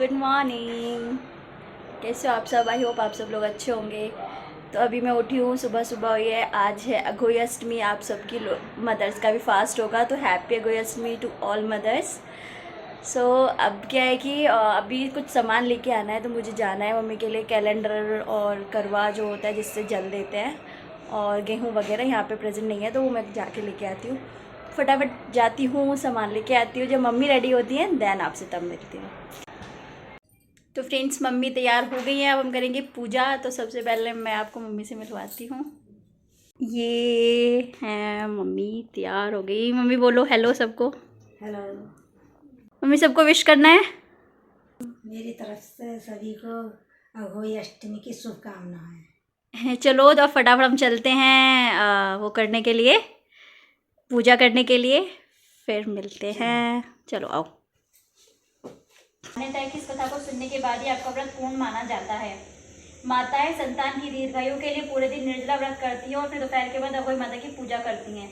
Good morning. कैसे हो आप सब? आई होप आप सब लोग अच्छे होंगे। तो अभी मैं उठी हूँ, सुबह सुबह हुई है। आज है अघोई अष्टमी। आप सबकी मदर्स का भी फास्ट होगा, तो happy Ahoi Ashtami to all mothers. So अब क्या है कि अभी कुछ सामान लेके आना है, तो मुझे जाना है मम्मी के लिए। कैलेंडर और करवा जो होता है जिससे जल देते हैं, और गेहूँ वगैरह यहाँ पे प्रेजेंट नहीं है, तो वो मैं जाके लेके आती हूँ। फटाफट जाती हूँ, सामान लेके आती हूँ। जब मम्मी रेडी होती हैं देन आपसे तब मिलती हूँ। तो फ्रेंड्स, मम्मी तैयार हो गई है, अब हम करेंगे पूजा। तो सबसे पहले मैं आपको मम्मी से मिलवाती हूँ। ये है मम्मी, तैयार हो गई। मम्मी बोलो हेलो सबको। हेलो। मम्मी सबको विश करना है। मेरी तरफ से सभी को अघोई अष्टमी की शुभकामनाएं। चलो तो अब फटाफट हम चलते हैं वो करने के लिए, पूजा करने के लिए। फिर मिलते हैं, चलो आओ। मान्यता है कि इस कथा को सुनने के बाद ही आपका व्रत पूर्ण माना जाता है। माताएं संतान की दीर्घायु के लिए पूरे दिन निर्जला व्रत करती हैं और फिर दोपहर के बाद अघोई माता की पूजा करती हैं।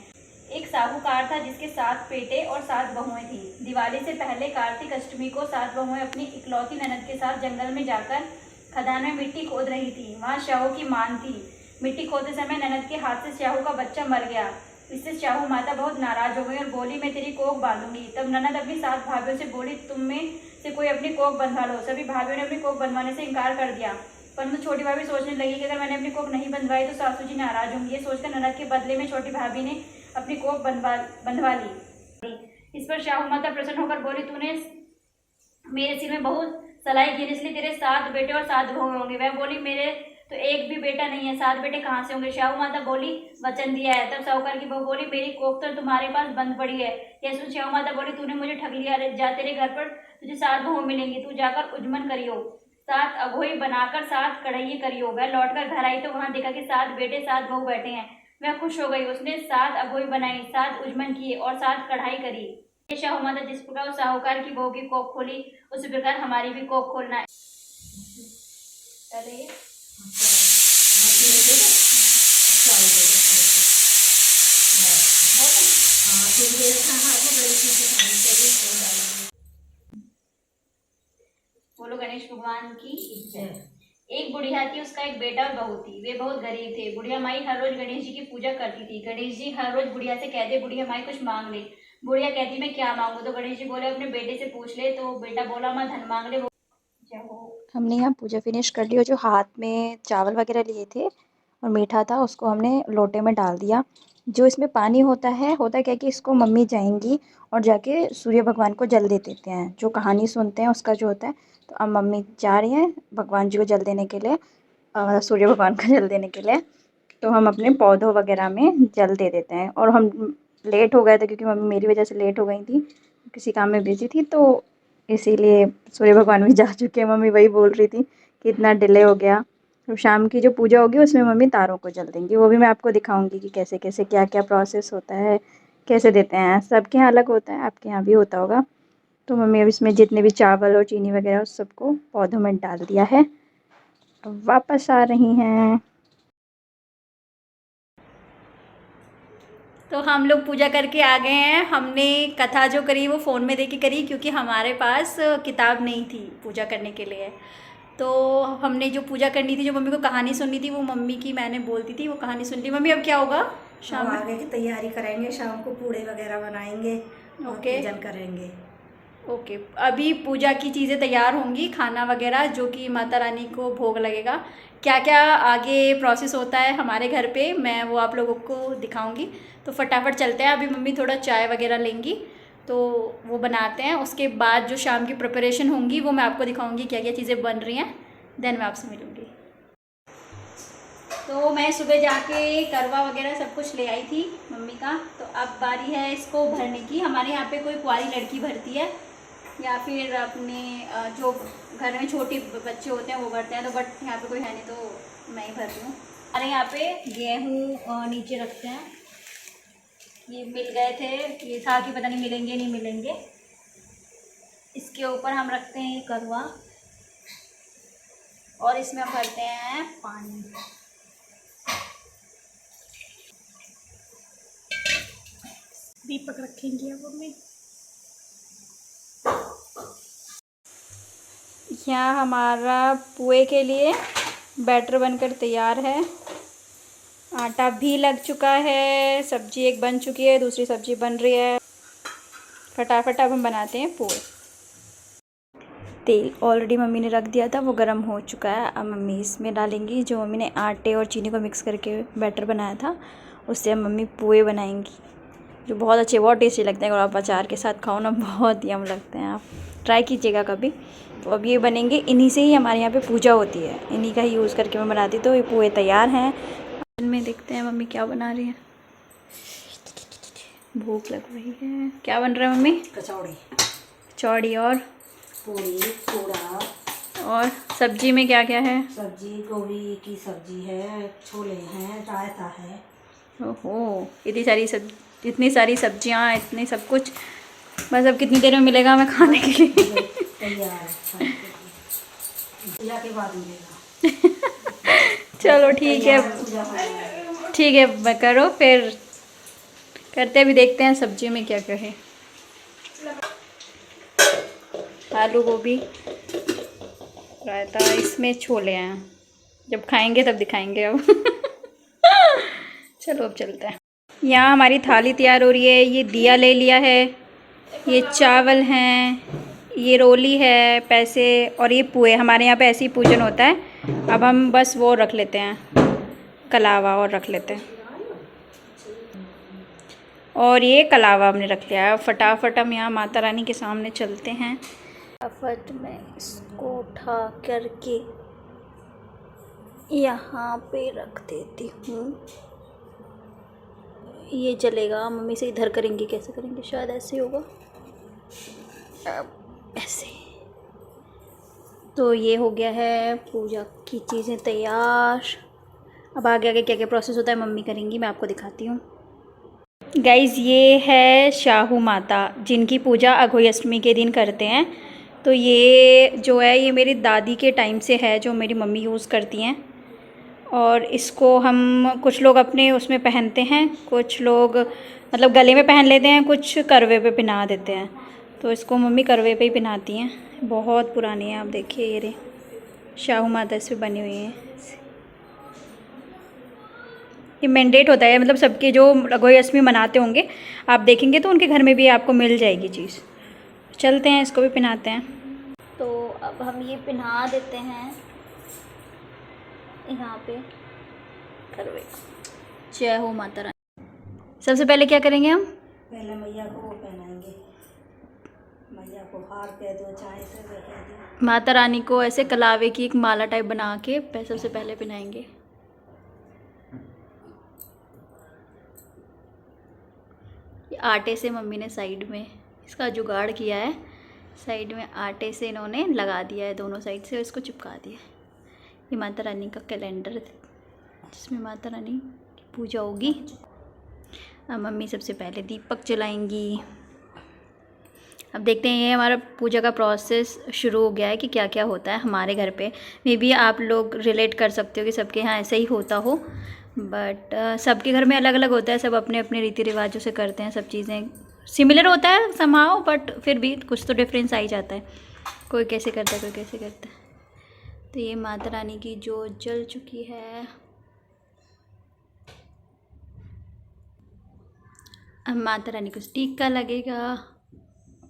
एक साहूकार था जिसके 7 बेटे और 7 बहुएं थी। दिवाली से पहले कार्तिक अष्टमी को 7 बहुएं अपनी इकलौती ननद के साथ जंगल में जाकर खदान में मिट्टी खोद रही थी। वहाँ श्याहू की मान थी। मिट्टी खोदते समय ननद के हाथ से श्याहू का बच्चा मर गया। इससे श्याहू माता बहुत नाराज हो गई और बोली, मैं तेरी कोख बांधूंगी। तब ननद अपनी 7 भाभियों से बोली, तुम में से कोई अपनी कोख बंधवा लो। सभी भाभियों ने अपनी कोख बंधवाने से इनकार कर दिया, परंतु छोटी भाभी सोचने लगी कि अगर मैंने अपनी कोख नहीं बंधवाई तो सासू जी नाराज होंगी। ये सोचकर ननद के बदले में छोटी भाभी ने अपनी कोख बंधवा ली। इस पर श्याहू माता प्रसन्न होकर बोली, तूने मेरे सिर में बहुत सलाई की, इसलिए तेरे 7 बेटे और 7 बहू होंगे। वह बोली, मेरे तो एक भी बेटा नहीं है, 7 बेटे कहाँ से होंगे? श्याहू माता बोली, वचन दिया है। तब साहूकार की बहू बोली, मेरी कोख तो तुम्हारे पास बंद पड़ी है। यह सुन श्याहू माता बोली, तूने मुझे ठग लिया। जा, तेरे घर पर तुझे 7 बहू मिलेंगी, तू जाकर उज्जमन करियो, 7 अघोई बनाकर 7 कढ़ाई करियो। वह लौटकर घर आई तो वहां देखा कि 7 बेटे 7 बहू बैठे हैं। वह खुश हो गई। उसने 7 अघोई बनाई, 7 उज्जमन किए और 7 कढ़ाई करी। शाहू माता जिस प्रकार साहूकार की बहू की कोख खोली, उसी प्रकार हमारी भी कोख खोलना है। अरे बोलो गणेश भगवान की जय। एक बुढ़िया थी, उसका एक बेटा और बहू थी। वे बहुत गरीब थे। बुढ़िया माई हर रोज गणेश जी की पूजा करती थी। गणेश जी हर रोज बुढ़िया से कहते, बुढ़िया माई कुछ मांग ले। बुढ़िया कहती, मैं क्या मांगू? तो गणेश जी बोले, अपने बेटे से पूछ ले। तो बेटा बोला, मैं धन मांग ले। हमने यहाँ पूजा फिनिश कर ली और जो हाथ में चावल वगैरह लिए थे और मीठा था उसको हमने लोटे में डाल दिया। जो इसमें पानी होता क्या कि इसको मम्मी जाएंगी और जाके सूर्य भगवान को जल दे देते हैं। जो कहानी सुनते हैं उसका जो होता है। तो अब मम्मी जा रही हैं भगवान जी को जल देने के लिए, सूर्य भगवान को जल देने के लिए। तो हम अपने पौधों वगैरह में जल दे देते हैं। और हम लेट हो गए थे क्योंकि मम्मी मेरी वजह से लेट हो गई थी, किसी काम में बिजी थी, तो इसीलिए सूर्य भगवान भी जा चुके हैं। मम्मी वही बोल रही थी कि इतना डिले हो गया। तो शाम की जो पूजा होगी उसमें मम्मी तारों को जल देंगी। वो भी मैं आपको दिखाऊंगी कि कैसे कैसे क्या क्या प्रोसेस होता है, कैसे देते हैं। सबके यहाँ अलग होता है, आपके यहाँ भी होता होगा। तो मम्मी अब इसमें जितने भी चावल और चीनी वगैरह उस सबको पौधों में डाल दिया है। अब वापस आ रही हैं। तो हम लोग पूजा करके आ गए हैं। हमने कथा जो करी वो फ़ोन में देख के करी, क्योंकि हमारे पास किताब नहीं थी पूजा करने के लिए। तो हमने जो पूजा करनी थी, जो मम्मी को कहानी सुननी थी, वो मम्मी की मैंने बोलती थी, वो कहानी सुन ली। मम्मी अब क्या होगा? शाम में आगे की तैयारी करेंगे, शाम को पूड़े वगैरह बनाएंगे और ओके पूजन करेंगे। ओके। अभी पूजा की चीज़ें तैयार होंगी, खाना वगैरह जो कि माता रानी को भोग लगेगा। क्या क्या आगे प्रोसेस होता है हमारे घर पे, मैं वो आप लोगों को दिखाऊंगी। तो फटाफट चलते हैं। अभी मम्मी थोड़ा चाय वगैरह लेंगी तो वो बनाते हैं। उसके बाद जो शाम की प्रिपरेशन होंगी वो मैं आपको दिखाऊंगी, क्या क्या चीज़ें बन रही हैं। देन मैं आपसे मिलूँगी। तो मैं सुबह जाके करवा वगैरह सब कुछ ले आई थी मम्मी का। तो अब बारी है इसको भरने की। हमारे यहाँ पे कोई कुंवारी लड़की भरती है, या फिर अपने जो घर में छोटे बच्चे होते हैं वो भरते हैं। तो बट यहाँ पे कोई है नहीं तो मैं ही भर रही हूँ। हमारे यहाँ पे गेहूँ नीचे रखते हैं। ये मिल गए थे, ये था कि पता नहीं मिलेंगे नहीं मिलेंगे। इसके ऊपर हम रखते हैं ये करवा और इसमें हम भरते हैं पानी। दीपक रखेंगे अब मम्मी। यहाँ हमारा पुए के लिए बैटर बनकर तैयार है। आटा भी लग चुका है, सब्जी एक बन चुकी है, दूसरी सब्जी बन रही है। फटाफट अब हम बनाते हैं पुए। तेल ऑलरेडी मम्मी ने रख दिया था, वो गर्म हो चुका है। अब मम्मी इसमें डालेंगी जो मम्मी ने आटे और चीनी को मिक्स करके बैटर बनाया था, उससे अब मम्मी पुए बनाएंगी, जो बहुत अच्छे, बहुत टेस्टी लगते हैं। और आप अचार के साथ खाओ ना, बहुत यम लगते हैं। आप ट्राई कीजिएगा कभी। तो अब ये बनेंगे, इन्हीं से ही हमारे यहाँ पे पूजा होती है, इन्हीं का ही यूज़ करके मैं बनाती। तो ये पुए तैयार हैं। में देखते हैं मम्मी क्या बना रही है। भूख लग रही है। क्या बन रहा है मम्मी? कचौड़ी, कचौड़ी और पूड़ी, पूड़ा। और सब्जी में क्या क्या है? सब्जी गोभी की सब्जी है, छोले हैं, रायता है। ओहो, इतनी सारी सब्जियां, इतनी सब कुछ। बस अब कितनी देर में मिलेगा हमें खाने के लिए? तैयार है, पूजा के बाद मिलेगा। चलो ठीक है, ठीक है, करो फिर। करते भी देखते हैं सब्जी में क्या क्या है। आलू गोभी रायता, इसमें छोले हैं, जब खाएंगे तब दिखाएंगे अब। चलो अब चलते हैं। यहाँ हमारी थाली तैयार हो रही है। ये दिया ले लिया है, ये चावल हैं, ये रोली है, पैसे, और ये पुए। हमारे यहाँ पे ऐसे ही पूजन होता है। अब हम बस वो रख लेते हैं, कलावा और रख लेते हैं। और ये कलावा हमने रख लिया है। फटाफट हम यहाँ माता रानी के सामने चलते हैं। फटाफट मैं इसको उठा करके यहाँ पे रख देती हूँ। ये चलेगा? मम्मी से इधर करेंगे, कैसे करेंगे? शायद ऐसे होगा, ऐसे। तो ये हो गया है पूजा की चीज़ें तैयार। अब आगे आगे क्या क्या प्रोसेस होता है मम्मी करेंगी, मैं आपको दिखाती हूँ। गाइज़, ये है शाहू माता, जिनकी पूजा अघोई अष्टमी के दिन करते हैं। तो ये जो है, ये मेरी दादी के टाइम से है, जो मेरी मम्मी यूज़ करती हैं। और इसको हम कुछ लोग अपने उसमें पहनते हैं, कुछ लोग मतलब गले में पहन लेते हैं, कुछ करवे पे पहना देते हैं। तो इसको मम्मी करवे पे ही पहनाती हैं। बहुत पुरानी है, आप देखिए, ये रे शाहू माता इस पर बनी हुई है। ये मैंडेट होता है, मतलब सबके जो अघोई अष्टमी मनाते होंगे, आप देखेंगे तो उनके घर में भी आपको मिल जाएगी चीज़। चलते हैं, इसको भी पहनाते हैं। तो अब हम ये पहना देते हैं यहाँ पे करवे। जय हो माता रानी। सबसे पहले क्या करेंगे हम? पहले मैया को वो पहनाएंगे, मैया को हार कह दो, चाहे से कह दो। माता रानी को ऐसे कलावे की एक माला टाइप बना के सबसे पहले पहनाएंगे। ये आटे से मम्मी ने साइड में इसका जुगाड़ किया है, साइड में आटे से इन्होंने लगा दिया है दोनों साइड से, और इसको चिपका दिया है। ये माता रानी का कैलेंडर जिसमें माता रानी की पूजा होगी। अब मम्मी सबसे पहले दीपक जलाएंगी। अब देखते हैं, ये हमारा पूजा का प्रोसेस शुरू हो गया है कि क्या क्या होता है हमारे घर पे। मे बी आप लोग रिलेट कर सकते हो कि सबके यहाँ ऐसे ही होता हो, बट सबके घर में अलग अलग होता है। सब अपने अपने रीति रिवाजों से करते हैं, सब चीज़ें सिमिलर होता है समाओ, बट फिर भी कुछ तो डिफरेंस आ ही जाता है। कोई कैसे करता है, कोई कैसे करता है। तो ये माता रानी की जोत जल चुकी है। अब माता रानी को टीका लगेगा।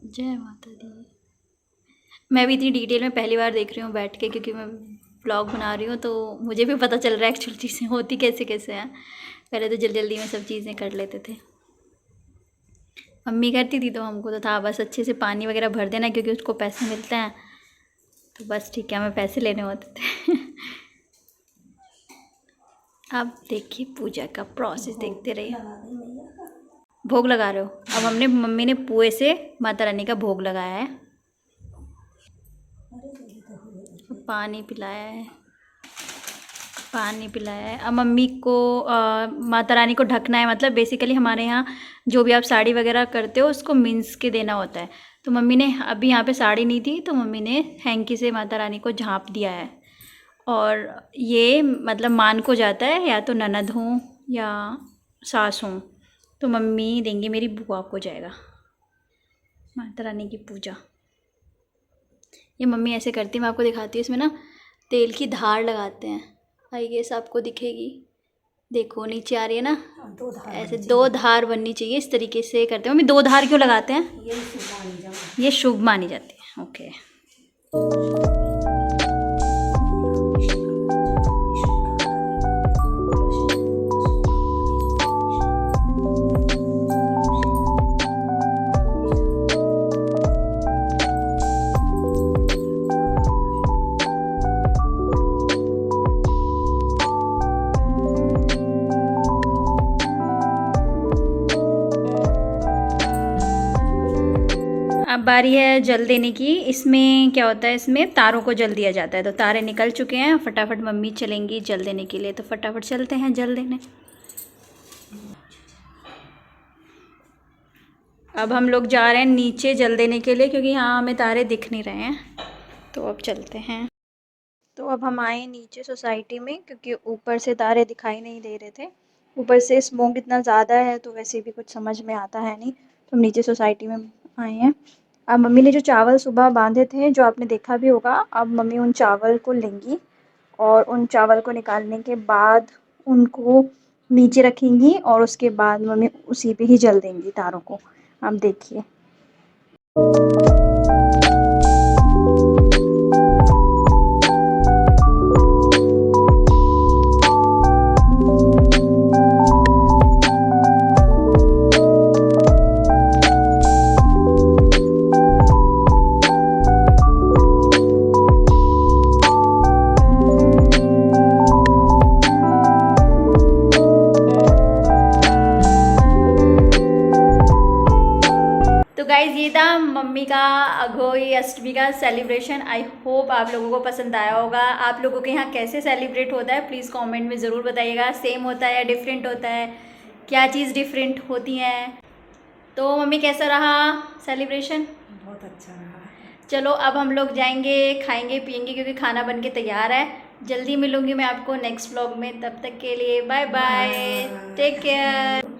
जय माता दी। मैं भी इतनी डिटेल में पहली बार देख रही हूँ बैठ के, क्योंकि मैं व्लॉग बना रही हूँ, तो मुझे भी पता चल रहा है एक्चुअल चीज़ें होती कैसे कैसे हैं। पहले तो जल्दी जल्दी में सब चीज़ें कर लेते थे। मम्मी करती थी तो हमको तो था बस अच्छे से पानी वगैरह भर देना, क्योंकि उसको पैसे मिलते हैं, तो बस ठीक है, हमें पैसे लेने होते थे। अब देखिए पूजा का प्रोसेस देखते रहिए। भोग लगा रहे हो? अब हमने मम्मी ने पुए से माता रानी का भोग लगाया है, पानी पिलाया है, पानी पिलाया है। अब मम्मी को माता रानी को ढकना है। मतलब बेसिकली हमारे यहाँ जो भी आप साड़ी वगैरह करते हो उसको मिन्स के देना होता है। तो मम्मी ने, अभी यहाँ पे साड़ी नहीं थी तो मम्मी ने हैंकी से माता रानी को झाँप दिया है। और ये मतलब मान को जाता है, या तो ननद हूँ या सास हूँ, तो मम्मी देंगी, मेरी बुआ को जाएगा माता रानी की पूजा। ये मम्मी ऐसे करती है, मैं आपको दिखाती हूँ। इसमें ना तेल की धार लगाते हैं, आई गेस आपको दिखेगी, देखो नीचे आ रही है ना, दो धार ऐसे बननी 2 धार बननी चाहिए, इस तरीके से करते हैं। मम्मी 2 धार क्यों लगाते हैं? चाहिए। ये शुभ मानी जाए। ये शुभ मानी जाती है। ओके। अब बारी है जल देने की। इसमें क्या होता है, इसमें तारों को जल दिया जाता है। तो तारे निकल चुके हैं, फटाफट मम्मी चलेंगी जल देने के लिए, तो फटाफट चलते हैं जल देने। अब हम लोग जा रहे हैं नीचे जल देने के लिए, क्योंकि यहाँ हमें तारे दिख नहीं रहे हैं। तो अब चलते हैं। तो अब हम आए नीचे सोसाइटी में, क्योंकि ऊपर से तारे दिखाई नहीं दे रहे थे। ऊपर से स्मोक इतना ज़्यादा है तो वैसे भी कुछ समझ में आता है नहीं, तो हम नीचे सोसाइटी में आए हैं। अब मम्मी ने जो चावल सुबह बांधे थे, जो आपने देखा भी होगा, अब मम्मी उन चावल को लेंगी और उन चावल को निकालने के बाद उनको नीचे रखेंगी और उसके बाद मम्मी उसी पे ही जल देंगी तारों को। आप देखिए। तो गाइज़ ये था मम्मी का अघोई अष्टमी का सेलिब्रेशन। आई होप आप लोगों को पसंद आया होगा। आप लोगों के यहाँ कैसे सेलिब्रेट होता है प्लीज़ कमेंट में ज़रूर बताइएगा। सेम होता है या डिफरेंट होता है, क्या चीज़ डिफरेंट होती है। तो मम्मी कैसा रहा सेलिब्रेशन? बहुत अच्छा रहा। चलो अब हम लोग जाएंगे, खाएंगे पियेंगे, क्योंकि खाना बन के तैयार है। जल्दी मिलूंगी मैं आपको नेक्स्ट व्लॉग में, तब तक के लिए बाय बाय, टेक केयर।